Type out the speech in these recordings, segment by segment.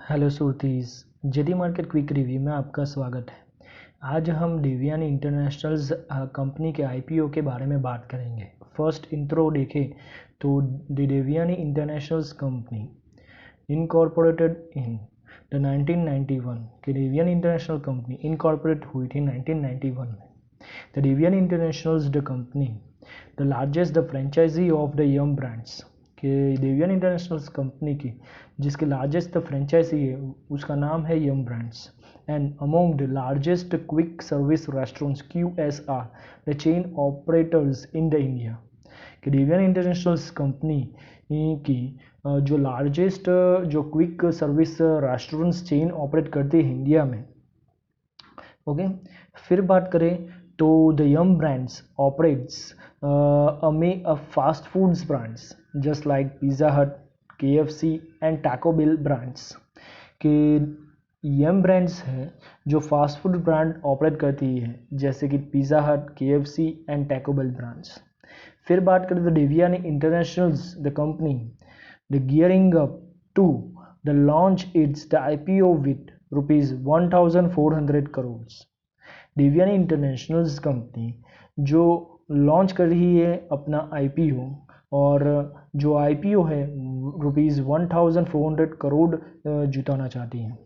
Hello सुरतीस, JD market quick review में आपका स्वागत है। आज हम डेवियानी इंटरनेशनल्स कंपनी के आईपीओ के बारे में बात करेंगे। फर्स्ट इंट्रो देखें तो the Devyani internationals company incorporated in the 1991 कि डेवियानी इंटरनेशनल कंपनी इनकॉर्पोरेट हुई थी 1991 में। The Devyani internationals the company the largest the franchisee of the Yum brands कि डेवियानी इंटरनेशनल कंपनी की जिसकी लार्जेस्ट फ्रेंचाइजी है उसका नाम है Yum brands and among the largest quick service restaurants QSR the chain operators in the India कि Devyani international company की जो लार्जेस्ट जो quick service restaurants chain operate करती है इंडिया में। ओके, फिर बात करें तो the Yum brands operates fast foods brands just like Pizza Hut, KFC and Taco Bell brands के यम ब्रांड्स है जो फास्ट फूड ब्रांड ऑपरेट करती है जैसे कि Pizza Hut, KFC and Taco Bell brands. फिर बात करें तो Devyani internationals the company the gearing up to the launch its the IPO with ₹1400 crore. Devyani internationals company जो लॉन्च कर रही है अपना IPO और जो IPO है ₹1400 करोड़ जुटाना चाहती है।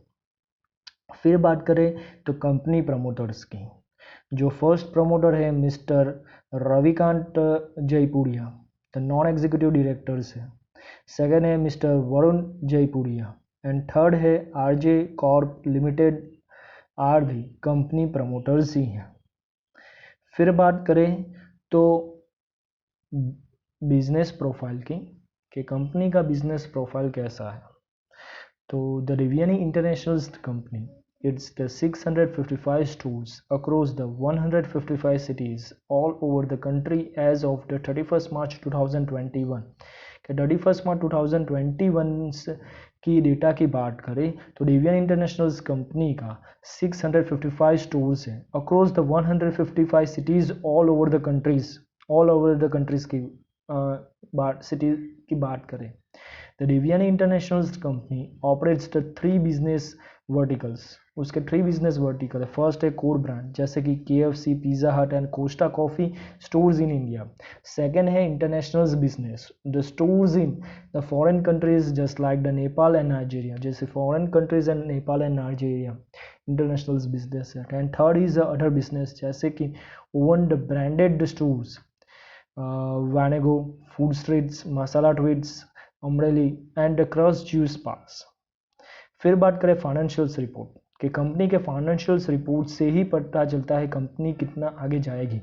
फिर बात करें तो कंपनी प्रमोटर्स की, जो फर्स्ट प्रमोटर है mister Ravikant Jaipuria, the non executive directors है। सेकंड है mister Varun Jaipuria and third है RJ कॉर्प लिमिटेड आर भी कंपनी प्रमोटर्स ही हैं। फिर बात करें तो बिजनेस प्रोफाइल की कि कंपनी का बिजनेस प्रोफाइल कैसा है, तो the Devyani international company it's the 655 stores across the 155 cities all over the country as of the 31st March 2021 कि 31st March 2021 की डेटा की बात करें तो डेवियानी इंटरनेशनल कंपनी का 655 स्टोर्स हैं across the 155 cities all over the countries की city की बात करें। The Devyani international company operates the three business verticals, उसके थ्री बिजनेस वर्टिकल है। फर्स्ट है कोर ब्रांड जैसे कि KFC, Pizza Hut and Costa Coffee stores in India. Second है international business, the stores in the foreign countries just like the Nepal and Nigeria, जैसे foreign countries and Nepal and Nigeria international business है। And third is other business जैसे कि own the branded stores Vaango, food streets, masala tweets, अम्ब्रेली and cross juice parks. फिर बात करें financials report कि कंपनी के फाइनेंशियल्स रिपोर्ट से ही पता चलता है कंपनी कितना आगे जाएगी,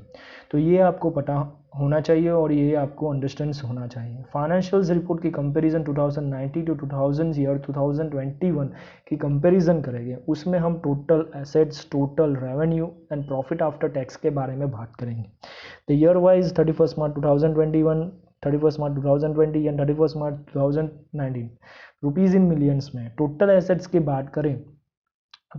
तो ये आपको पता होना चाहिए और ये आपको अंडरस्टैंड होना चाहिए। फाइनेंशियल्स रिपोर्ट की कंपैरिजन 2019 टू 2021 की कंपैरिजन करेंगे, उसमें हम total assets, total revenue and profit after tax के बारे में बात करेंगे। The year wise 31 March 2021, 31 March 2020 and 31 March 2019 rupees in millions में। टोटल एसेट्स की बात करें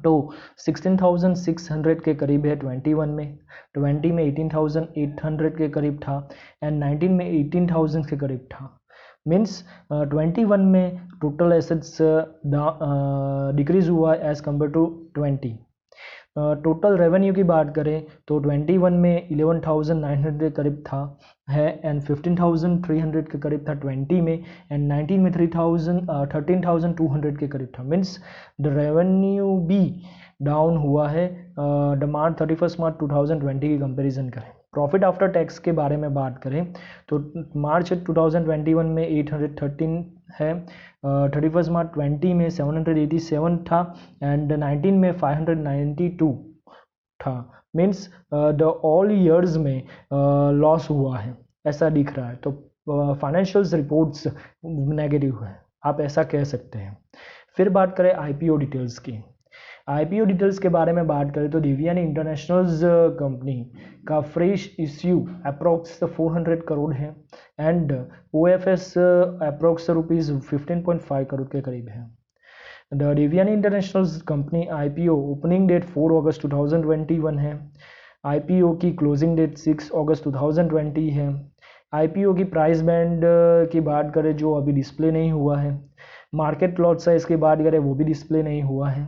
तो 16,600 के करीब है 21 में, 20 में 18,800 के करीब था एंड 19 में 18,000 के करीब था। मीन्स 21 में टोटल एसेट्स डिक्रीज हुआ as compare to 20। Total revenue की बात करें तो 21 में 11,900 के करीब था है एंड 15,300 के करीब था 20 में एंड 19 में 13,200 के करीब था। मीन्स द रेवेन्यू भी डाउन हुआ है द मार्च 31 मार्च 2020 की कंपैरिजन करें। प्रॉफिट आफ्टर टैक्स के बारे में बात करें तो मार्च 2021 में 813 है, 31 मार्च 20 में 787 था एंड 19 में 592 था। मीन्स द ऑल ईयर्स में लॉस हुआ है ऐसा दिख रहा है, तो फाइनेंशियल्स रिपोर्ट्स नेगेटिव है, आप ऐसा कह सकते हैं। फिर बात करें IPO डिटेल्स की। IPO डिटेल्स के बारे में बात करें तो डेवियानी इंटरनेशनल्स कंपनी का फ्रेश इश्यू अप्रॉक्स 400 करोड़ है एंड OFS अप्रॉक्स ₹15.5 करोड़ के करीब है। The Devyani international company IPO opening date 4 अगस्त 2021 है, IPO की क्लोजिंग डेट 6 अगस्त 2020 है। IPO की प्राइस बैंड की बात करें जो अभी डिस्प्ले नहीं हुआ है, मार्केट लॉट साइज की बात करें वो भी डिस्प्ले नहीं हुआ है।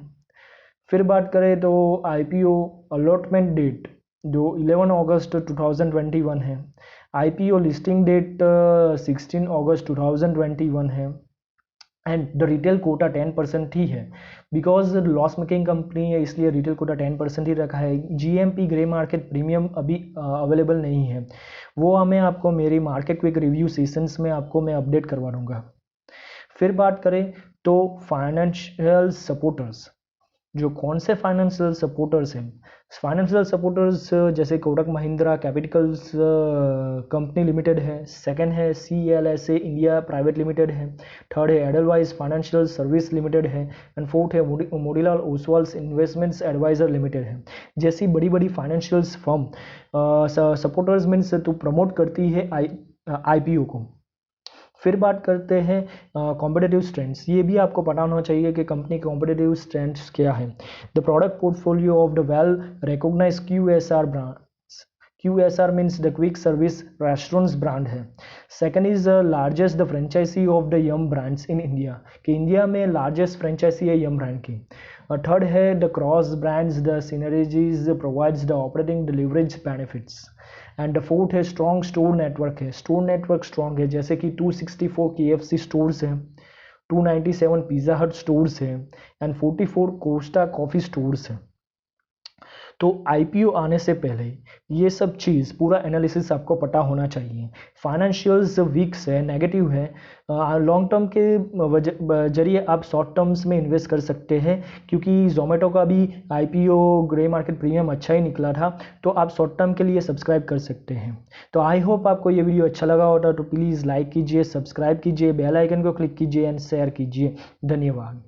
फिर बात करें तो आईपीओ अलॉटमेंट डेट जो 11 अगस्त 2021 है, आईपीओ लिस्टिंग डेट 16 अगस्त 2021 है, एंड द रिटेल कोटा 10% ही है, बिकॉज लॉस मेकिंग कंपनी है इसलिए रिटेल कोटा 10% ही रखा है। जीएमपी ग्रे मार्केट प्रीमियम अभी अवेलेबल नहीं है, वो हमें आपको मेरी मार्केट क्विक रिव्यू सेशंस में आपको मैं अपडेट करवा दूंगा। फिर बात करें तो फाइनेंशियल सपोर्टर्स, जो कौन से फाइनेंशियल सपोर्टर्स हैं, फाइनेंशियल सपोर्टर्स जैसे Kotak Mahindra capitals company limited है, सेकंड है CLSA इंडिया प्राइवेट लिमिटेड है, थर्ड है एडलवाइज फाइनेंशियल सर्विस लिमिटेड है, एंड फोर्थ है Motilal Oswal investments advisor limited है। जैसी बड़ी बड़ी फाइनेंशियल फर्म सपोर्टर्स मीन्स तो प्रमोट करती है IPO को। फिर बात करते हैं कॉम्पिटेटिव स्ट्रेंथ्स, ये भी आपको पता होना चाहिए कि कंपनी के कॉम्पिटेटिव स्ट्रेंथ्स क्या है। The product portfolio of the well recognize QSR brand, QSR means the quick service restaurants brand है। Second is the largest the franchisee of the Yum brands in India, कि इंडिया में largest franchisee है Yum brand की। Third है the cross brands the synergies provides the operating the leverage benefits, and the fourth है strong store network है, store network strong है, जैसे कि 264 KFC स्टोर्स हैं, 297 पिज़्ज़ा हट स्टोर्स हैं, एंड 44 कोस्टा कॉफ़ी स्टोर्स हैं। तो IPO आने से पहले ये सब चीज़ पूरा एनालिसिस आपको पता होना चाहिए। फाइनेंशियल्स वीक्स है, नेगेटिव है, लॉन्ग टर्म के जरिए आप शॉर्ट टर्म्स में इन्वेस्ट कर सकते हैं, क्योंकि जोमेटो का भी IPO ग्रे मार्केट प्रीमियम अच्छा ही निकला था, तो आप शॉर्ट टर्म के लिए सब्सक्राइब कर सकते हैं। तो आई होप आपको ये वीडियो अच्छा लगा होगा, तो प्लीज़ लाइक कीजिए, सब्सक्राइब कीजिए, बेल आइकन को क्लिक कीजिए एंड शेयर कीजिए। धन्यवाद।